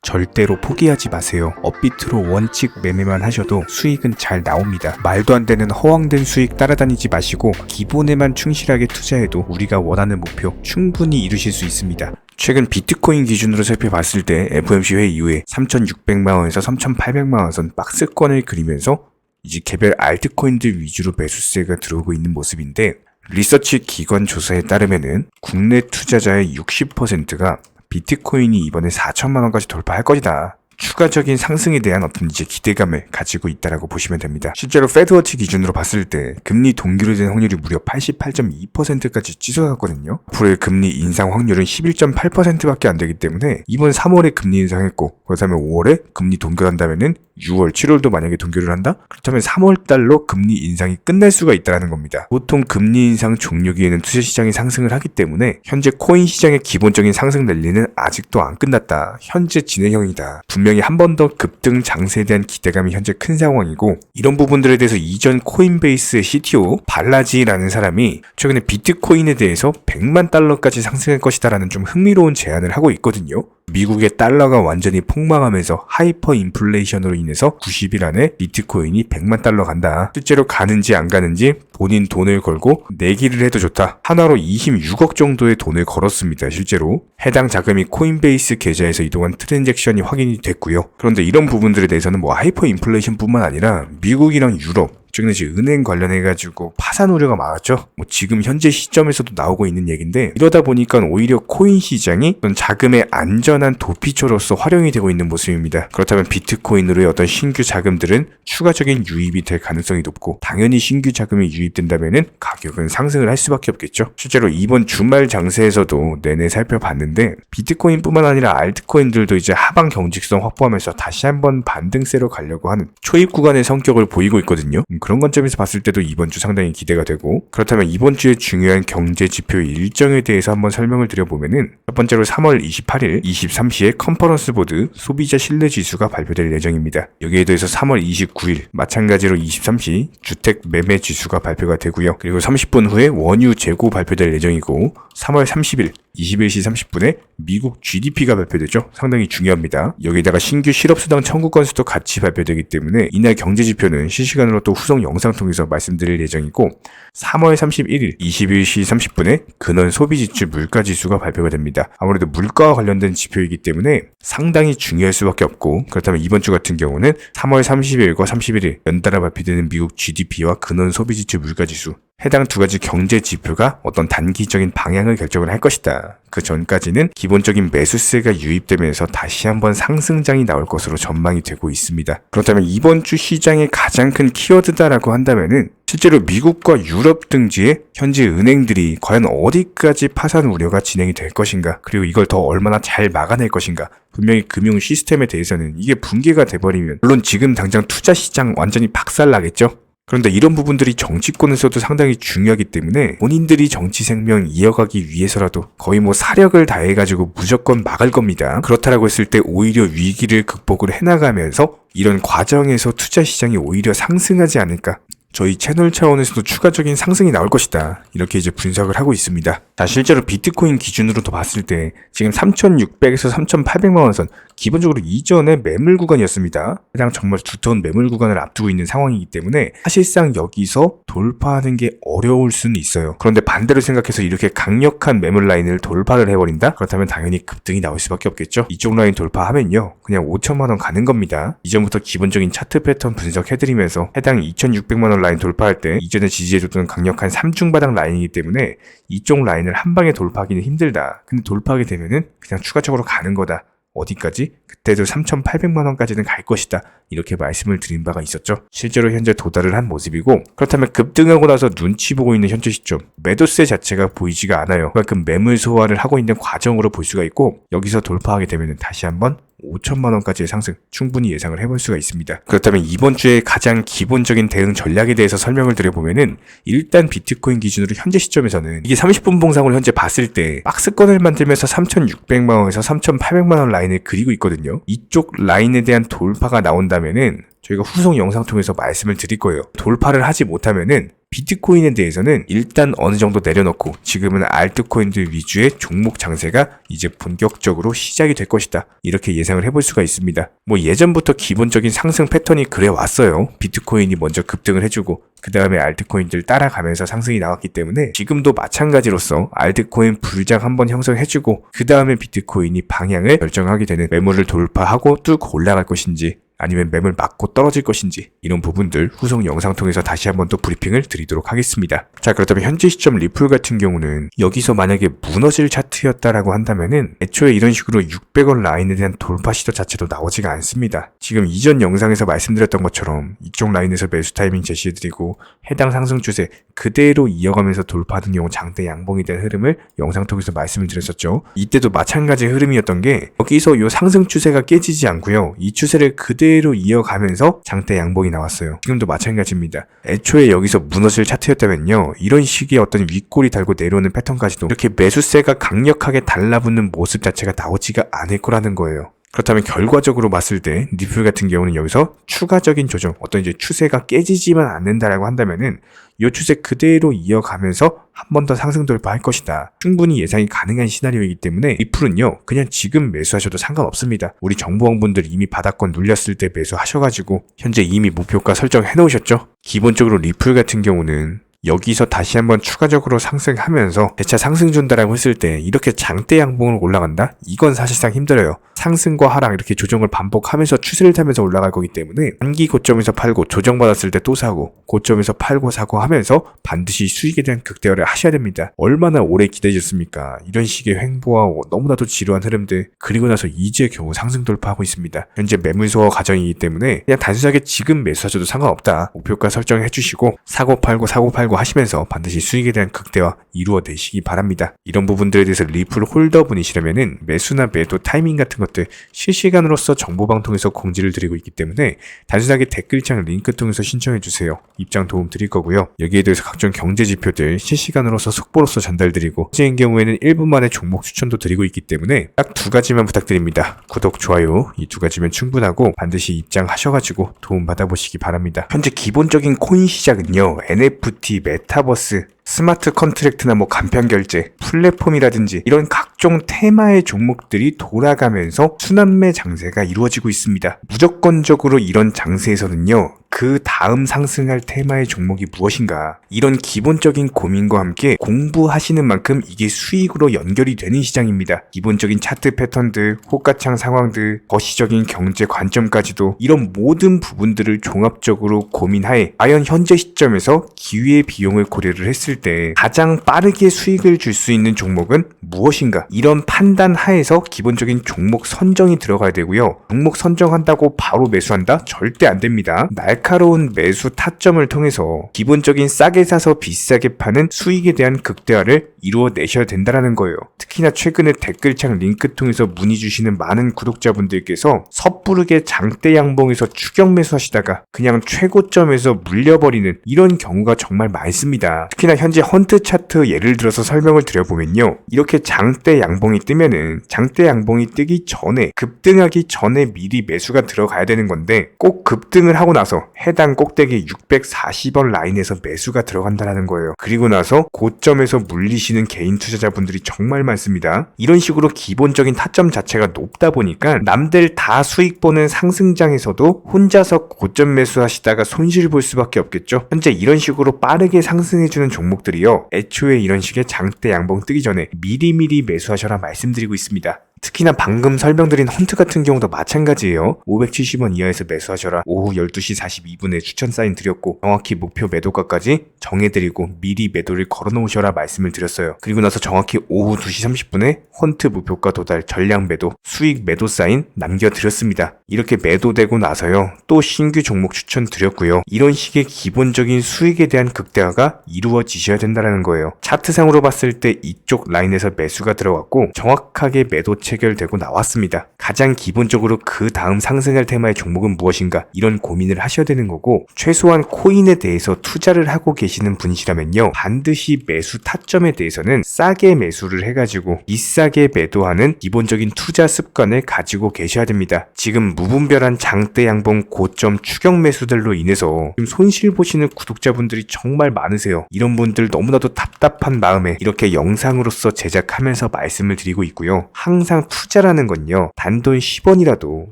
절대로 포기하지 마세요. 업비트로 원칙 매매만 하셔도 수익은 잘 나옵니다. 말도 안 되는 허황된 수익 따라다니지 마시고 기본에만 충실하게 투자해도 우리가 원하는 목표 충분히 이루실 수 있습니다. 최근 비트코인 기준으로 살펴봤을 때 FOMC 회의 이후에 3,600만원에서 3,800만원 선 박스권을 그리면서 이제 개별 알트코인들 위주로 매수세가 들어오고 있는 모습인데, 리서치 기관 조사에 따르면은 국내 투자자의 60%가 비트코인이 이번에 4천만원까지 돌파할 것이다, 추가적인 상승에 대한 어떤 이제 기대감을 가지고 있다라고 보시면 됩니다. 실제로 페드워치 기준으로 봤을 때 금리 동결이 된 확률이 무려 88.2%까지 치솟았거든요. 앞으로의 금리 인상 확률은 11.8%밖에 안 되기 때문에 이번 3월에 금리 인상했고, 그렇다면 5월에 금리 동결한다면은 6월, 7월도 만약에 동결을 한다? 그렇다면 3월 달로 금리 인상이 끝날 수가 있다는 겁니다. 보통 금리 인상 종료기에는 투자 시장이 상승을 하기 때문에 현재 코인 시장의 기본적인 상승 랠리는 아직도 안 끝났다, 현재 진행형이다. 분명히 한 번 더 급등 장세에 대한 기대감이 현재 큰 상황이고, 이런 부분들에 대해서 이전 코인베이스의 CTO 발라지라는 사람이 최근에 비트코인에 대해서 100만 달러까지 상승할 것이다 라는 좀 흥미로운 제안을 하고 있거든요. 미국의 달러가 완전히 폭망하면서 하이퍼 인플레이션으로 인해서 90일 안에 비트코인이 100만 달러 간다. 실제로 가는지 안 가는지 본인 돈을 걸고 내기를 해도 좋다. 하나로 26억 정도의 돈을 걸었습니다. 실제로 해당 자금이 코인베이스 계좌에서 이동한 트랜잭션이 확인이 됐고요. 그런데 이런 부분들에 대해서는 뭐 하이퍼 인플레이션 뿐만 아니라 미국이랑 유럽, 최근에 이제 은행 관련해가지고 파산 우려가 많았죠. 뭐 지금 현재 시점에서도 나오고 있는 얘기인데, 이러다 보니까 오히려 코인 시장이 어떤 자금의 안전한 도피처로서 활용이 되고 있는 모습입니다. 그렇다면 비트코인으로의 어떤 신규 자금들은 추가적인 유입이 될 가능성이 높고, 당연히 신규 자금이 유입된다면은 가격은 상승을 할 수밖에 없겠죠. 실제로 이번 주말 장세에서도 내내 살펴봤는데, 비트코인뿐만 아니라 알트코인들도 이제 하방 경직성 확보하면서 다시 한번 반등세로 가려고 하는 초입 구간의 성격을 보이고 있거든요. 그런 관점에서 봤을 때도 이번 주 상당히 기대가 되고, 그렇다면 이번 주에 중요한 경제 지표 일정에 대해서 한번 설명을 드려보면은, 첫 번째로 3월 28일 23시에 컨퍼런스 보드 소비자 신뢰 지수가 발표될 예정입니다. 여기에 대해서 3월 29일 마찬가지로 23시 주택 매매 지수가 발표가 되고요. 그리고 30분 후에 원유 재고 발표될 예정이고, 3월 30일 21시 30분에 미국 GDP가 발표되죠. 상당히 중요합니다. 여기다가 신규 실업수당 청구 건수도 같이 발표되기 때문에 이날 경제지표는 실시간으로 또 후속 영상 통해서 말씀드릴 예정이고, 3월 31일 21시 30분에 근원 소비지출 물가지수가 발표가 됩니다. 아무래도 물가와 관련된 지표이기 때문에 상당히 중요할 수밖에 없고, 그렇다면 이번 주 같은 경우는 3월 30일과 31일 연달아 발표되는 미국 GDP와 근원 소비지출 물가지수, 해당 두 가지 경제 지표가 어떤 단기적인 방향을 결정을 할 것이다. 그 전까지는 기본적인 매수세가 유입되면서 다시 한번 상승장이 나올 것으로 전망이 되고 있습니다. 그렇다면 이번 주 시장의 가장 큰 키워드다라고 한다면은, 실제로 미국과 유럽 등지의 현재 은행들이 과연 어디까지 파산 우려가 진행이 될 것인가, 그리고 이걸 더 얼마나 잘 막아낼 것인가. 분명히 금융 시스템에 대해서는 이게 붕괴가 돼버리면 물론 지금 당장 투자 시장 완전히 박살나겠죠. 그런데 이런 부분들이 정치권에서도 상당히 중요하기 때문에 본인들이 정치 생명 이어가기 위해서라도 거의 뭐 사력을 다해가지고 무조건 막을 겁니다. 그렇다라고 했을 때 오히려 위기를 극복을 해나가면서 이런 과정에서 투자 시장이 오히려 상승하지 않을까. 저희 채널 차원에서도 추가적인 상승이 나올 것이다, 이렇게 이제 분석을 하고 있습니다. 자, 실제로 비트코인 기준으로도 봤을 때 지금 3,600에서 3,800만원 선, 기본적으로 이전의 매물 구간이었습니다. 해당 정말 두터운 매물 구간을 앞두고 있는 상황이기 때문에 사실상 여기서 돌파하는 게 어려울 수는 있어요. 그런데 반대로 생각해서 이렇게 강력한 매물 라인을 돌파를 해버린다? 그렇다면 당연히 급등이 나올 수밖에 없겠죠. 이쪽 라인 돌파하면요, 그냥 5천만원 가는 겁니다. 이전부터 기본적인 차트 패턴 분석해드리면서 해당 2,600만원 라인 돌파할 때 이전에 지지해줬던 강력한 3중바닥 라인이기 때문에 이쪽 라인을 한 방에 돌파하기는 힘들다. 근데 돌파하게 되면은 그냥 추가적으로 가는 거다. 어디까지? 그때도 3,800만원까지는 갈 것이다, 이렇게 말씀을 드린 바가 있었죠. 실제로 현재 도달을 한 모습이고, 그렇다면 급등하고 나서 눈치 보고 있는 현재 시점, 매도세 자체가 보이지가 않아요. 그만큼 매물 소화를 하고 있는 과정으로 볼 수가 있고, 여기서 돌파하게 되면 다시 한번 5천만원까지의 상승 충분히 예상을 해볼 수가 있습니다. 그렇다면 이번 주에 가장 기본적인 대응 전략에 대해서 설명을 드려보면은, 일단 비트코인 기준으로 현재 시점에서는 이게 30분 봉상으로 현재 봤을 때 박스권을 만들면서 3,600만원에서 3,800만원 라인을 그리고 있거든요. 이쪽 라인에 대한 돌파가 나온다면은 저희가 후속 영상 통해서 말씀을 드릴 거예요. 돌파를 하지 못하면은 비트코인에 대해서는 일단 어느 정도 내려놓고 지금은 알트코인들 위주의 종목 장세가 이제 본격적으로 시작이 될 것이다. 이렇게 예상을 해볼 수가 있습니다. 뭐 예전부터 기본적인 상승 패턴이 그래 왔어요. 비트코인이 먼저 급등을 해주고 그 다음에 알트코인들 따라가면서 상승이 나왔기 때문에 지금도 마찬가지로서 알트코인 불장 한번 형성해주고 그 다음에 비트코인이 방향을 결정하게 되는 매물을 돌파하고 쭉 올라갈 것인지 아니면 매물 맞고 떨어질 것인지 이런 부분들 후속 영상 통해서 다시 한번 또 브리핑을 드리도록 하겠습니다. 자, 그렇다면 현재 시점 리플 같은 경우는 여기서 만약에 무너질 차트였다라고 한다면은 애초에 이런 식으로 600원 라인에 대한 돌파 시도 자체도 나오지가 않습니다. 지금 이전 영상에서 말씀드렸던 것처럼 이쪽 라인에서 매수 타이밍 제시해드리고 해당 상승 추세 그대로 이어가면서 돌파하는 경우 장대 양봉에 대한 흐름을 영상 통해서 말씀을 드렸었죠. 이때도 마찬가지 흐름이었던 게 여기서 이 상승 추세가 깨지지 않고요. 이 추세를 그대로 이어가면서 장대 양봉이 나왔어요. 지금도 마찬가지입니다. 애초에 여기서 무너질 차트였다면요. 이런 식의 어떤 윗골이 달고 내려오는 패턴까지도 이렇게 매수세가 강력하게 달라붙는 모습 자체가 나오지가 않을 거라는 거예요. 그렇다면 결과적으로 봤을 때 리플 같은 경우는 여기서 추가적인 조정, 어떤 이제 추세가 깨지지만 않는다라고 한다면은 이 추세 그대로 이어가면서 한 번 더 상승 돌파할 것이다. 충분히 예상이 가능한 시나리오이기 때문에 리플은요 그냥 지금 매수하셔도 상관없습니다. 우리 정보원분들 이미 바닥권 눌렸을 때 매수하셔가지고 현재 이미 목표가 설정해 놓으셨죠. 기본적으로 리플 같은 경우는 여기서 다시 한번 추가적으로 상승하면서 재차 상승 준다라고 했을 때 이렇게 장대 양봉으로 올라간다? 이건 사실상 힘들어요. 상승과 하락 이렇게 조정을 반복하면서 추세를 타면서 올라갈 거기 때문에 단기 고점에서 팔고 조정받았을 때 또 사고 고점에서 팔고 사고 하면서 반드시 수익에 대한 극대화를 하셔야 됩니다. 얼마나 오래 기다리셨습니까? 이런 식의 횡보와 너무나도 지루한 흐름들 그리고 나서 이제 겨우 상승 돌파하고 있습니다. 현재 매물소화 과정이기 때문에 그냥 단순하게 지금 매수하셔도 상관없다. 목표가 설정해 주시고 사고 팔고 하시면서 반드시 수익에 대한 극대화 이루어내시기 바랍니다. 이런 부분들에 대해서 리플 홀더분이시라면은 매수나 매도 타이밍 같은 것들 실시간으로서 정보방통해서 공지를 드리고 있기 때문에 단순하게 댓글창 링크 통해서 신청해 주세요. 입장 도움 드릴 거고요. 여기에 대해서 각종 경제 지표들 실시간으로서 속보로서 전달드리고 현재인 경우에는 1분 만에 종목 추천도 드리고 있기 때문에 딱 두 가지만 부탁드립니다. 구독, 좋아요 이 두 가지면 충분하고 반드시 입장하셔가지고 도움 받아보시기 바랍니다. 현재 기본적인 코인 시장은요. NFT, 메타버스, 스마트 컨트랙트나 뭐 간편결제, 플랫폼이라든지 이런 각종 테마의 종목들이 돌아가면서 순환매 장세가 이루어지고 있습니다. 무조건적으로 이런 장세에서는요. 그 다음 상승할 테마의 종목이 무엇인가 이런 기본적인 고민과 함께 공부하시는 만큼 이게 수익으로 연결이 되는 시장입니다. 기본적인 차트 패턴들, 호가창 상황들, 거시적인 경제 관점까지도 이런 모든 부분들을 종합적으로 고민하에 과연 현재 시점에서 기회의 비용을 고려를 했을 때 가장 빠르게 수익을 줄 수 있는 종목은 무엇인가 이런 판단 하에서 기본적인 종목 선정이 들어가야 되고요. 종목 선정한다고 바로 매수한다? 절대 안 됩니다. 날카로운 매수 타점을 통해서 기본적인 싸게 사서 비싸게 파는 수익에 대한 극대화를 이루어내셔야 된다는 거예요. 특히나 최근에 댓글창 링크 통해서 문의 주시는 많은 구독자분들께서 섣부르게 장대 양봉에서 추격 매수하시다가 그냥 최고점에서 물려버리는 이런 경우가 정말 많습니다. 특히나 현재 헌트 차트 예를 들어서 설명을 드려보면요. 이렇게 장대 양봉이 뜨면은 장대 양봉이 뜨기 전에 급등하기 전에 미리 매수가 들어가야 되는 건데 꼭 급등을 하고 나서 해당 꼭대기 640원 라인에서 매수가 들어간다는 거예요. 그리고 나서 고점에서 물리시는 개인 투자자분들이 정말 많습니다. 이런 식으로 기본적인 타점 자체가 높다 보니까 남들 다 수익 보는 상승장에서도 혼자서 고점 매수하시다가 손실 볼 수밖에 없겠죠. 현재 이런 식으로 빠르게 상승해주는 종목들이요. 애초에 이런 식의 장대 양봉 뜨기 전에 미리미리 매수하셔라 말씀드리고 있습니다. 특히나 방금 설명드린 헌트 같은 경우도 마찬가지예요. 570원 이하에서 매수하셔라. 오후 12시 42분에 추천 사인 드렸고 정확히 목표 매도가까지 정해드리고 미리 매도를 걸어놓으셔라 말씀을 드렸어요. 그리고 나서 정확히 오후 2시 30분에 헌트 목표가 도달 전량 매도 수익 매도 사인 남겨드렸습니다. 이렇게 매도되고 나서요. 또 신규 종목 추천 드렸고요. 이런 식의 기본적인 수익에 대한 극대화가 이루어지셔야 된다는 거예요. 차트상으로 봤을 때 이쪽 라인에서 매수가 들어갔고 정확하게 매도체 체결되고 나왔습니다. 가장 기본적으로 그 다음 상승할 테마의 종목은 무엇인가 이런 고민을 하셔야 되는 거고, 최소한 코인에 대해서 투자를 하고 계시는 분이시라면요, 반드시 매수 타점에 대해서는 싸게 매수를 해가지고 비싸게 매도하는 기본적인 투자 습관을 가지고 계셔야 됩니다. 지금 무분별한 장대 양봉 고점 추격 매수들로 인해서 지금 손실 보시는 구독자분들이 정말 많으세요. 이런 분들 너무나도 답답한 마음에 이렇게 영상으로서 제작하면서 말씀을 드리고 있고요. 항상 투자라는 건요, 단돈 10원이라도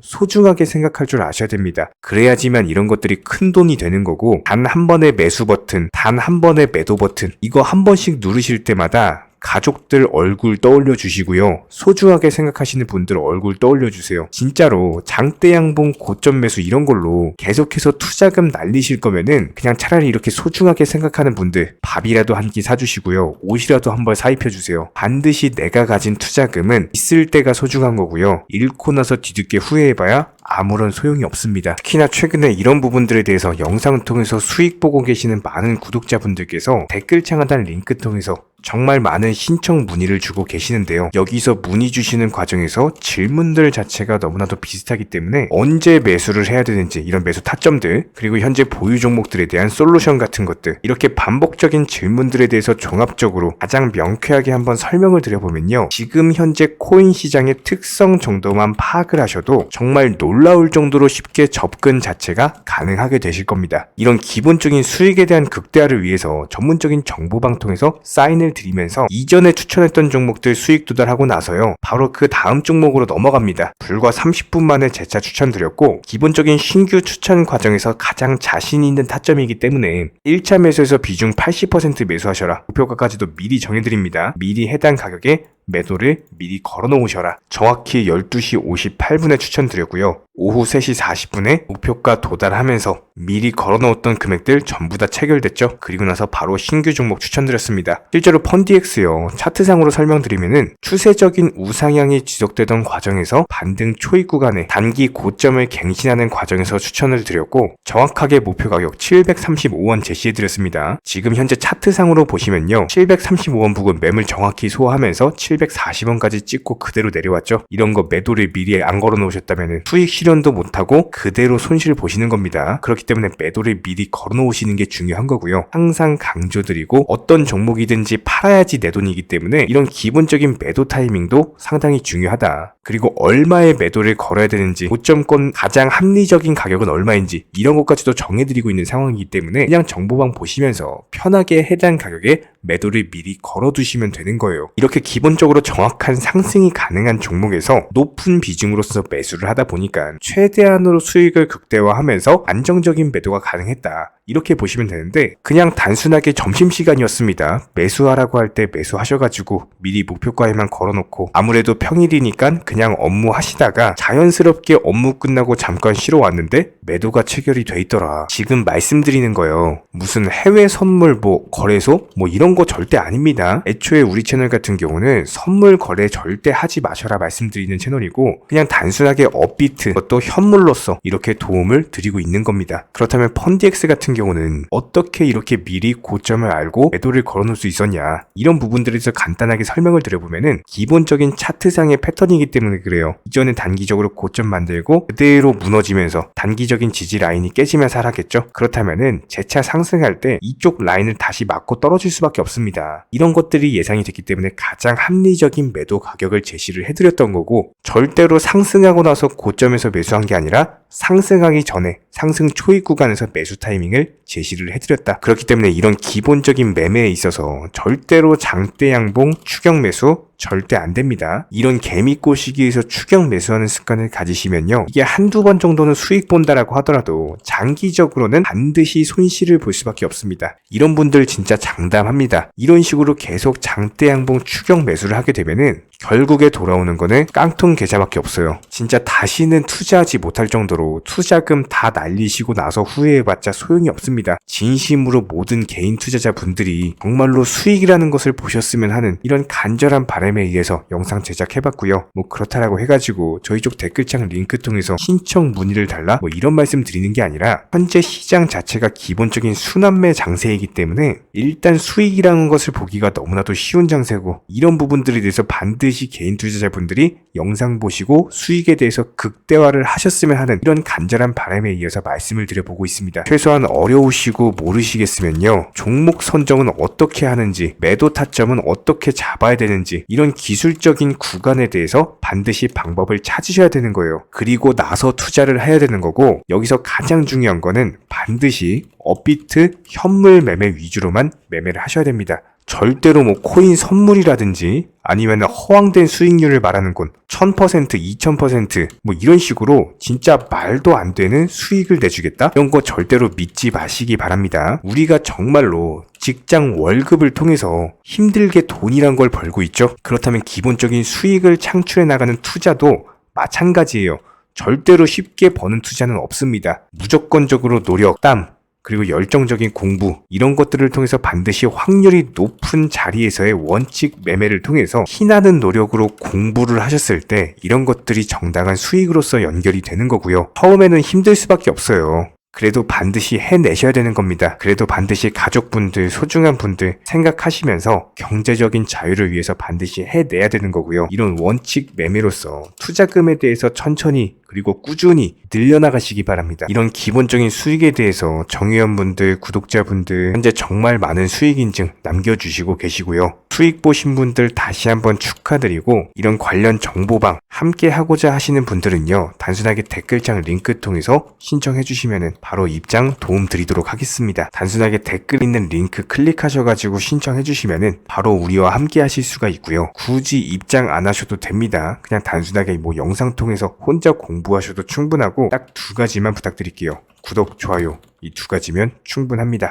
소중하게 생각할 줄 아셔야 됩니다. 그래야지만 이런 것들이 큰 돈이 되는 거고, 단 한 번의 매수 버튼, 단 한 번의 매도 버튼, 이거 한 번씩 누르실 때마다 가족들 얼굴 떠올려 주시고요. 소중하게 생각하시는 분들 얼굴 떠올려 주세요. 진짜로 장대 양봉 고점 매수 이런 걸로 계속해서 투자금 날리실 거면은 그냥 차라리 이렇게 소중하게 생각하는 분들 밥이라도 한 끼 사주시고요. 옷이라도 한 벌 사입혀 주세요. 반드시 내가 가진 투자금은 있을 때가 소중한 거고요. 잃고 나서 뒤늦게 후회해봐야 아무런 소용이 없습니다. 특히나 최근에 이런 부분들에 대해서 영상을 통해서 수익 보고 계시는 많은 구독자분들께서 댓글창 하단 링크 통해서 정말 많은 신청 문의를 주고 계시는데요. 여기서 문의 주시는 과정에서 질문들 자체가 너무나도 비슷하기 때문에 언제 매수를 해야 되는지, 이런 매수 타점들, 그리고 현재 보유 종목들에 대한 솔루션 같은 것들, 이렇게 반복적인 질문들에 대해서 종합적으로 가장 명쾌하게 한번 설명을 드려보면요, 지금 현재 코인 시장의 특성 정도만 파악을 하셔도 정말 놀라울 정도로 쉽게 접근 자체가 가능하게 되실 겁니다. 이런 기본적인 수익에 대한 극대화를 위해서 전문적인 정보방 통해서 사인을 드리면서 이전에 추천했던 종목들 수익 도달하고 나서요, 바로 그 다음 종목으로 넘어갑니다. 불과 30분 만에 재차 추천드렸고, 기본적인 신규 추천 과정에서 가장 자신 있는 타점이기 때문에 1차 매수에서 비중 80% 매수하셔라, 목표가까지도 미리 정해드립니다. 미리 해당 가격에 매도를 미리 걸어 놓으셔라. 정확히 12시 58분에 추천드렸고요. 오후 3시 40분에 목표가 도달하면서 미리 걸어 놓았던 금액들 전부 다 체결됐죠. 그리고 나서 바로 신규 종목 추천드렸습니다. 실제로 펀디엑스요, 차트상으로 설명드리면은 추세적인 우상향이 지속되던 과정에서 반등 초입 구간에 단기 고점을 갱신하는 과정에서 추천을 드렸고, 정확하게 목표 가격 735원 제시해드렸습니다. 지금 현재 차트상으로 보시면요, 735원 부근 매물 정확히 소화하면서 740원까지 찍고 그대로 내려왔죠. 이런 거 매도를 미리 안 걸어 놓으셨다면 수익 실현도 못하고 그대로 손실 보시는 겁니다. 그렇기 때문에 매도를 미리 걸어 놓으시는 게 중요한 거고요. 항상 강조드리고, 어떤 종목이든지 팔아야지 내 돈이기 때문에 이런 기본적인 매도 타이밍도 상당히 중요하다. 그리고 얼마의 매도를 걸어야 되는지, 고점권 가장 합리적인 가격은 얼마인지 이런 것까지도 정해드리고 있는 상황이기 때문에 그냥 정보방 보시면서 편하게 해당 가격에 매도를 미리 걸어두시면 되는 거예요. 이렇게 기본적으로 정확한 상승이 가능한 종목에서 높은 비중으로서 매수를 하다 보니까 최대한으로 수익을 극대화하면서 안정적인 매도가 가능했다, 이렇게 보시면 되는데, 그냥 단순하게 점심시간이었습니다, 매수하라고 할 때 매수하셔가지고 미리 목표가에만 걸어놓고 아무래도 평일이니까 그냥 업무 하시다가 자연스럽게 업무 끝나고 잠깐 쉬러 왔는데 매도가 체결이 돼 있더라. 지금 말씀드리는 거예요, 무슨 해외 선물 거래소 이런 거 절대 아닙니다. 애초에 우리 채널 같은 경우는 선물 거래 절대 하지 마셔라 말씀드리는 채널이고, 그냥 단순하게 업비트, 그것도 현물로서 이렇게 도움을 드리고 있는 겁니다. 그렇다면 펀디엑스 같은 경우는 어떻게 이렇게 미리 고점을 알고 매도를 걸어놓을 수 있었냐, 이런 부분들에 대해서 간단하게 설명을 드려보면은 기본적인 차트상의 패턴이기 때문에 그래요. 이전에 단기적으로 고점 만들고 그대로 무너지면서 단기적인 지지 라인이 깨지면서 하락했죠. 그렇다면은 재차 상승할 때 이쪽 라인을 다시 맞고 떨어질 수밖에 없습니다. 이런 것들이 예상이 됐기 때문에 가장 합리적인 매도 가격을 제시를 해드렸던 거고, 절대로 상승하고 나서 고점에서 매수한 게 아니라 상승하기 전에 상승 초입 구간에서 매수 타이밍을 제시를 해드렸다. 그렇기 때문에 이런 기본적인 매매에 있어서 절대로 장대 양봉 추격 매수 절대 안 됩니다. 이런 개미꼬 시기에서 추격 매수하는 습관을 가지시면요, 이게 한두 번 정도는 수익 본다라고 하더라도 장기적으로는 반드시 손실을 볼 수밖에 없습니다. 이런 분들 진짜 장담합니다. 이런 식으로 계속 장대 양봉 추격 매수를 하게 되면은 결국에 돌아오는 거는 깡통 계좌밖에 없어요. 진짜 다시는 투자하지 못할 정도로 투자금 다 날리시고 나서 후회해봤자 소용이 없습니다. 있습니다. 진심으로 모든 개인 투자자분들이 정말로 수익이라는 것을 보셨으면 하는 이런 간절한 바람에 의해서 영상 제작해봤고요. 뭐 그렇다라고 해가지고 저희 쪽 댓글창 링크 통해서 신청 문의를 달라 뭐 이런 말씀 드리는 게 아니라 현재 시장 자체가 기본적인 순환매 장세이기 때문에 일단 수익이라는 것을 보기가 너무나도 쉬운 장세고, 이런 부분들에 대해서 반드시 개인 투자자분들이 영상 보시고 수익에 대해서 극대화를 하셨으면 하는 이런 간절한 바람에 이어서 말씀을 드려보고 있습니다. 최소한 어려우시고 모르시겠으면요, 종목 선정은 어떻게 하는지, 매도 타점은 어떻게 잡아야 되는지, 이런 기술적인 구간에 대해서 반드시 방법을 찾으셔야 되는 거예요. 그리고 나서 투자를 해야 되는 거고, 여기서 가장 중요한 거는 반드시 업비트 현물 매매 위주로만 매매를 하셔야 됩니다. 절대로 뭐 코인 선물이라든지 아니면 허황된 수익률을 말하는 건 1000%, 2000% 뭐 이런 식으로 진짜 말도 안 되는 수익을 내주겠다? 이런 거 절대로 믿지 마시기 바랍니다. 우리가 정말로 직장 월급을 통해서 힘들게 돈이란 걸 벌고 있죠. 그렇다면 기본적인 수익을 창출해 나가는 투자도 마찬가지예요. 절대로 쉽게 버는 투자는 없습니다. 무조건적으로 노력, 땀, 그리고 열정적인 공부, 이런 것들을 통해서 반드시 확률이 높은 자리에서의 원칙 매매를 통해서 피나는 노력으로 공부를 하셨을 때 이런 것들이 정당한 수익으로서 연결이 되는 거고요. 처음에는 힘들 수밖에 없어요. 그래도 반드시 해내셔야 되는 겁니다. 그래도 반드시 가족분들, 소중한 분들 생각하시면서 경제적인 자유를 위해서 반드시 해내야 되는 거고요. 이런 원칙 매매로서 투자금에 대해서 천천히 그리고 꾸준히 늘려나가시기 바랍니다. 이런 기본적인 수익에 대해서 정의원분들, 구독자분들 현재 정말 많은 수익 인증 남겨주시고 계시고요. 수익 보신 분들 다시 한번 축하드리고, 이런 관련 정보방 함께 하고자 하시는 분들은요, 단순하게 댓글창 링크 통해서 신청해 주시면 바로 입장 도움 드리도록 하겠습니다. 단순하게 댓글 있는 링크 클릭하셔가지고 신청해 주시면 바로 우리와 함께 하실 수가 있고요. 굳이 입장 안 하셔도 됩니다. 그냥 단순하게 뭐 영상 통해서 혼자 공부하셔도 충분하고 딱 두 가지만 부탁드릴게요. 구독, 좋아요, 이 두 가지면 충분합니다.